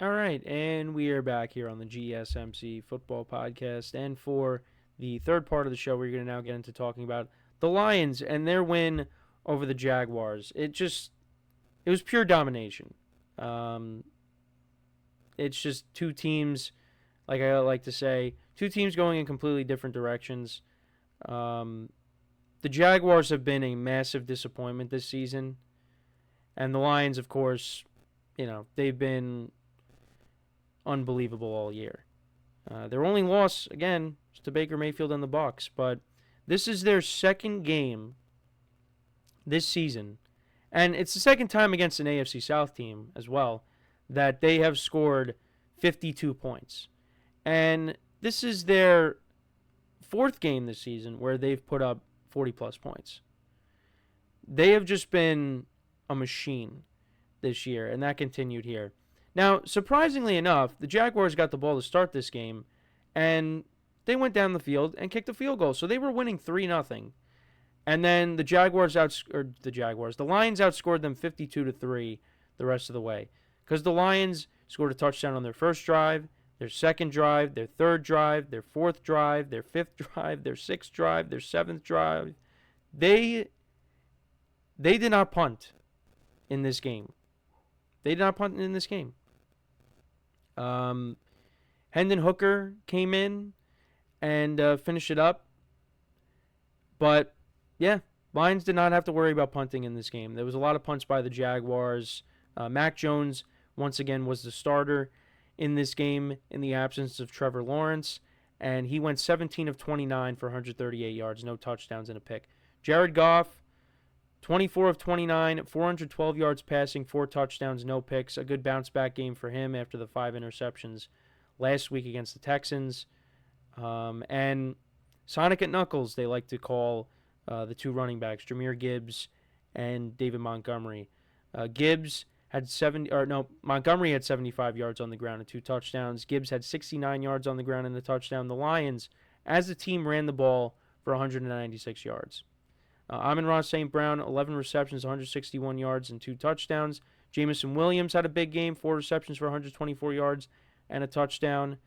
All right, and we are back here on the GSMC Football Podcast. And for the third part of the show, we're going to now get into talking about the Lions and their win over the Jaguars. It was pure domination. Um, it's just two teams, like I like to say, two teams going in completely different directions. Um, the Jaguars have been a massive disappointment this season, and the Lions, of course, they've been unbelievable all year. Their only loss, again, is to Baker Mayfield and the Bucs, but this is their second game this season, and it's the second time against an AFC South team as well that they have scored 52 points. And this is their fourth game this season where they've put up 40-plus points. They have just been a machine this year, and that continued here. Now, surprisingly enough, the Jaguars got the ball to start this game, and they went down the field and kicked a field goal. So they were winning 3-0. And then the Lions outscored them 52-3 the rest of the way. Because the Lions scored a touchdown on their first drive, their second drive, their third drive, their fourth drive, their fifth drive, their sixth drive, their seventh drive. They did not punt in this game. Hendon Hooker came in and finished it up. But, yeah, Lions did not have to worry about punting in this game. There was a lot of punts by the Jaguars. Mac Jones, once again, was the starter in this game in the absence of Trevor Lawrence. And he went 17 of 29 for 138 yards, no touchdowns and a pick. Jared Goff, 24 of 29, 412 yards passing, 4 touchdowns, no picks. A good bounce-back game for him after the 5 interceptions last week against the Texans. And Sonic at Knuckles, they like to call the two running backs, Jahmyr Gibbs and David Montgomery. Montgomery had 75 yards on the ground and 2 touchdowns. Gibbs had 69 yards on the ground and a touchdown. The Lions, as a team, ran the ball for 196 yards. AmonRaSt.Brown, 11 receptions, 161 yards, and 2 touchdowns. Jameson Williams had a big game, 4 receptions for 124 yards and a touchdown.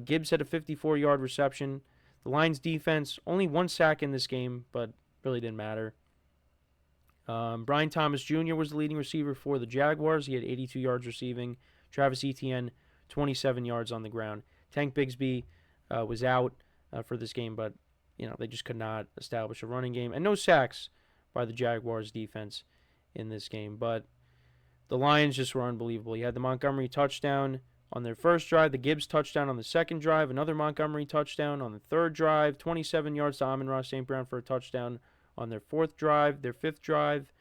Gibbs had a 54-yard reception. The Lions' defense, only 1 sack in this game, but really didn't matter. Brian Thomas Jr. was the leading receiver for the Jaguars. He had 82 yards receiving. Travis Etienne, 27 yards on the ground. Tank Bigsby was out for this game, but they just could not establish a running game. And no sacks by the Jaguars defense in this game. But the Lions just were unbelievable. You had the Montgomery touchdown on their first drive, the Gibbs touchdown on the second drive, another Montgomery touchdown on the third drive, 27 yards to AmonRaSt.Brown for a touchdown on their fourth drive. Their fifth drive,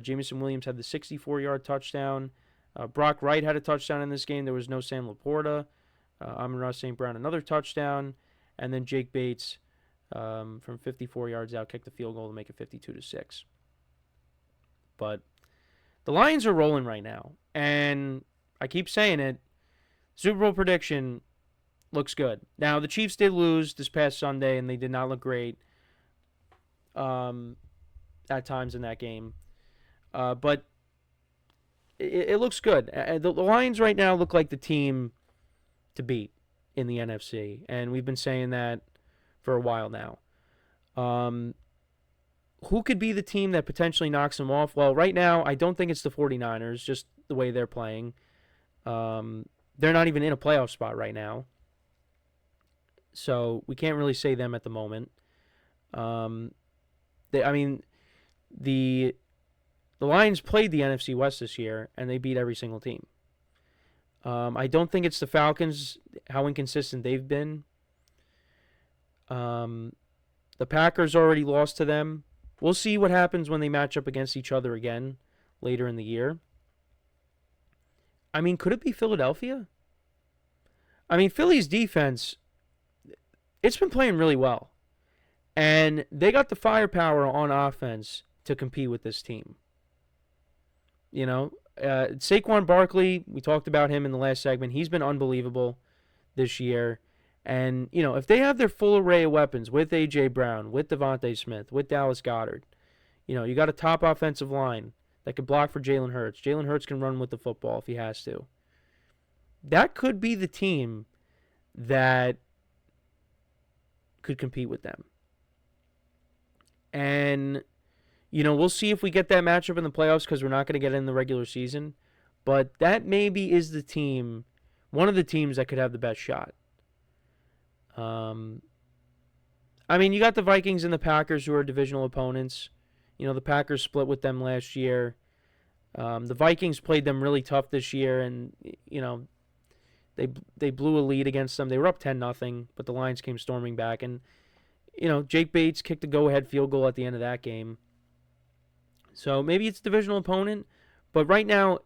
Jameson Williams had the 64-yard touchdown. Brock Wright had a touchdown in this game. There was no Sam Laporta. AmonRaSt.Brown another touchdown. And then Jake Bates, from 54 yards out, kicked the field goal to make it 52-6. But the Lions are rolling right now, and I keep saying it, Super Bowl prediction looks good. Now, the Chiefs did lose this past Sunday, and they did not look great at times in that game. But it looks good. The Lions right now look like the team to beat in the NFC, and we've been saying that for a while now. Who could be the team that potentially knocks them off? Well, right now, I don't think it's the 49ers, just the way they're playing. They're not even in a playoff spot right now. So we can't really say them at the moment. The Lions played the NFC West this year, and they beat every single team. I don't think it's the Falcons, how inconsistent they've been. The Packers already lost to them. We'll see what happens when they match up against each other again later in the year. Could it be Philadelphia? Philly's defense, it's been playing really well. And they got the firepower on offense to compete with this team. Saquon Barkley, we talked about him in the last segment. He's been unbelievable this year. And, if they have their full array of weapons with A.J. Brown, with Devontae Smith, with Dallas Goedert, you got a top offensive line that could block for Jalen Hurts. Jalen Hurts can run with the football if he has to. that could be the team that could compete with them. And, we'll see if we get that matchup in the playoffs because we're not going to get it in the regular season. But that maybe is the team, one of the teams that could have the best shot. You got the Vikings and the Packers who are divisional opponents. The Packers split with them last year. The Vikings played them really tough this year, and, they blew a lead against them. They were up 10-0, but the Lions came storming back. And, Jake Bates kicked a go-ahead field goal at the end of that game. So maybe it's a divisional opponent, but right now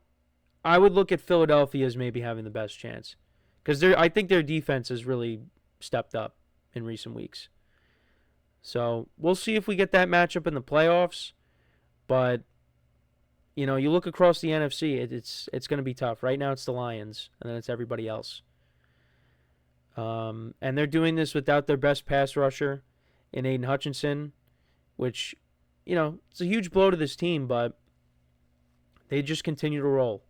I would look at Philadelphia as maybe having the best chance because I think their defense has really stepped up in recent weeks. So we'll see if we get that matchup in the playoffs, but you look across the NFC, it's going to be tough. Right now it's the Lions, and then it's everybody else. And they're doing this without their best pass rusher in Aiden Hutchinson, which, it's a huge blow to this team, but they just continue to roll.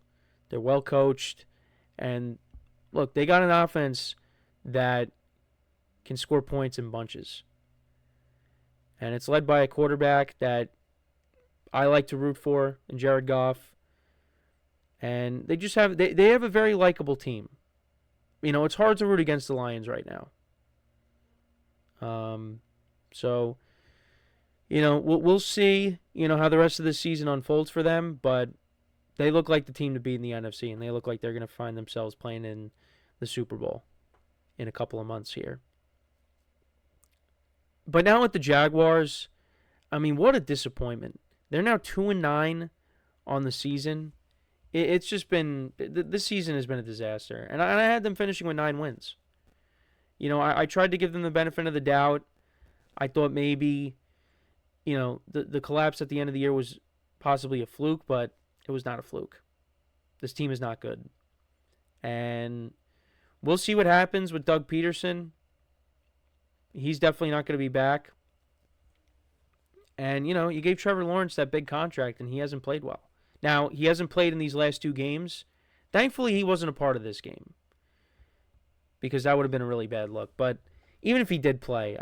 They're well coached, and look, they got an offense that can score points in bunches. And it's led by a quarterback that I like to root for in Jared Goff. And they just have they have a very likable team. It's hard to root against the Lions right now. So, we'll see, how the rest of the season unfolds for them, but they look like the team to beat in the NFC, and they look like they're going to find themselves playing in the Super Bowl in a couple of months here. But now with the Jaguars, what a disappointment. They're now 2-9 on the season. It's just been, this season has been a disaster. And I had them finishing with 9 wins. I tried to give them the benefit of the doubt. I thought maybe, the collapse at the end of the year was possibly a fluke, but it was not a fluke. This team is not good. And we'll see what happens with Doug Peterson. He's definitely not going to be back. And, you gave Trevor Lawrence that big contract, and he hasn't played well. Now, he hasn't played in these last 2 games. Thankfully, he wasn't a part of this game because that would have been a really bad look. But even if he did play,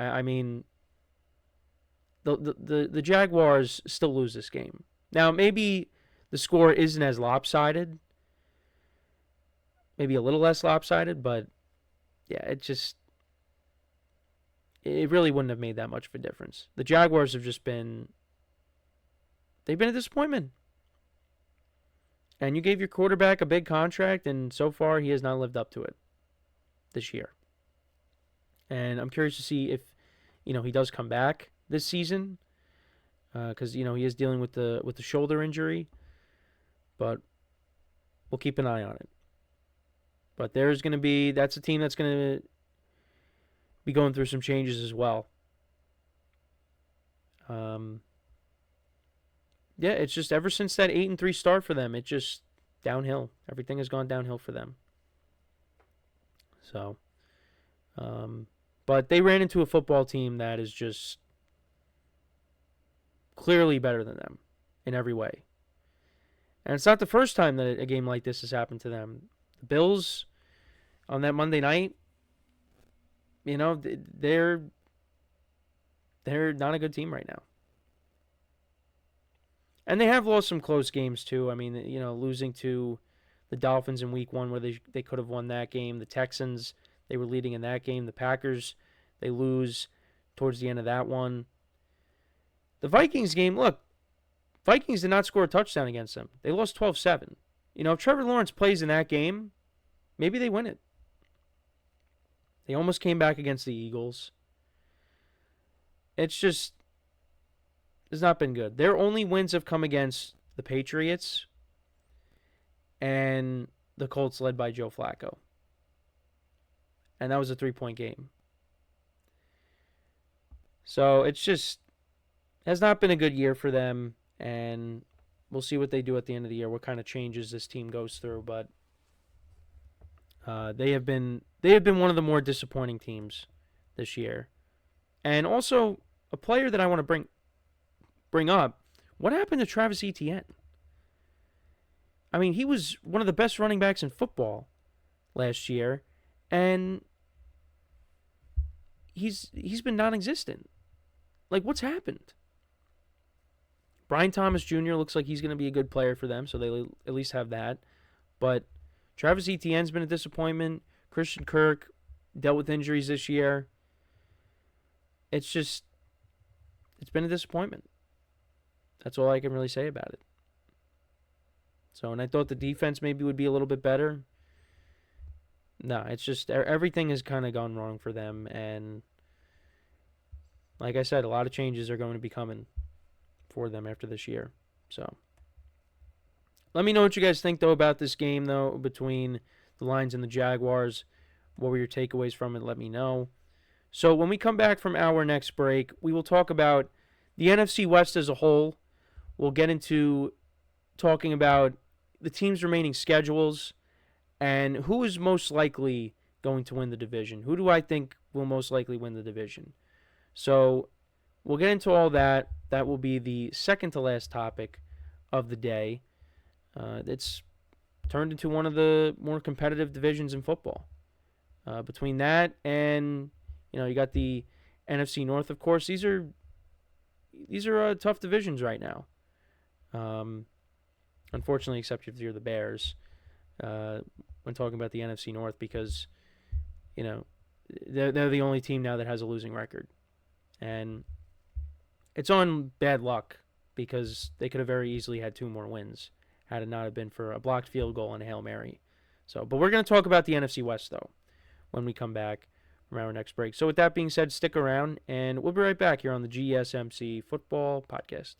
the Jaguars still lose this game. Now, maybe the score isn't as lopsided, maybe a little less lopsided, but yeah, it really wouldn't have made that much of a difference. The Jaguars have they've been a disappointment. And you gave your quarterback a big contract, and so far he has not lived up to it this year. And I'm curious to see if, he does come back this season, because, he is dealing with the shoulder injury. But we'll keep an eye on it. But that's a team that's going to be going through some changes as well. Yeah, it's just ever since that 8-3 start for them, it's just downhill. Everything has gone downhill for them. So, but they ran into a football team that is just clearly better than them in every way. And it's not the first time that a game like this has happened to them. The Bills on that Monday night, they're not a good team right now. And they have lost some close games too. Losing to the Dolphins in week 1 where they could have won that game. The Texans, they were leading in that game. The Packers, they lose towards the end of that one. The Vikings game, look, Vikings did not score a touchdown against them. They lost 12-7. If Trevor Lawrence plays in that game, maybe they win it. They almost came back against the Eagles. It's not been good. Their only wins have come against the Patriots and the Colts led by Joe Flacco. And that was a 3-point game. So it's has not been a good year for them, and we'll see what they do at the end of the year, what kind of changes this team goes through. But they have been one of the more disappointing teams this year. And also a player that I want to bring up, what happened to Travis Etienne? He was one of the best running backs in football last year, and he's been non-existent. Like, what's happened? Brian Thomas Jr. looks like he's going to be a good player for them, so they at least have that. But Travis Etienne's been a disappointment. Christian Kirk dealt with injuries this year. It's been a disappointment. That's all I can really say about it. So, and I thought the defense maybe would be a little bit better. No, it's just everything has kind of gone wrong for them. And like I said, a lot of changes are going to be coming for them after this year. So, let me know what you guys think, though, about this game, though, between the Lions and the Jaguars. What were your takeaways from it? Let me know. So, when we come back from our next break, we will talk about the NFC West as a whole. We'll get into talking about the team's remaining schedules and who is most likely going to win the division. Who do I think will most likely win the division? So, we'll get into all that. That will be the second to last topic of the day. It's turned into one of the more competitive divisions in football. Between that and, you got the NFC North, of course. These are tough divisions right now. Unfortunately, except if you're the Bears, when talking about the NFC North, because, they're the only team now that has a losing record. And it's on bad luck because they could have very easily had 2 more wins had it not have been for a blocked field goal and a Hail Mary. So, but we're going to talk about the NFC West, though, when we come back from our next break. So with that being said, stick around, and we'll be right back here on the GSMC Football Podcast.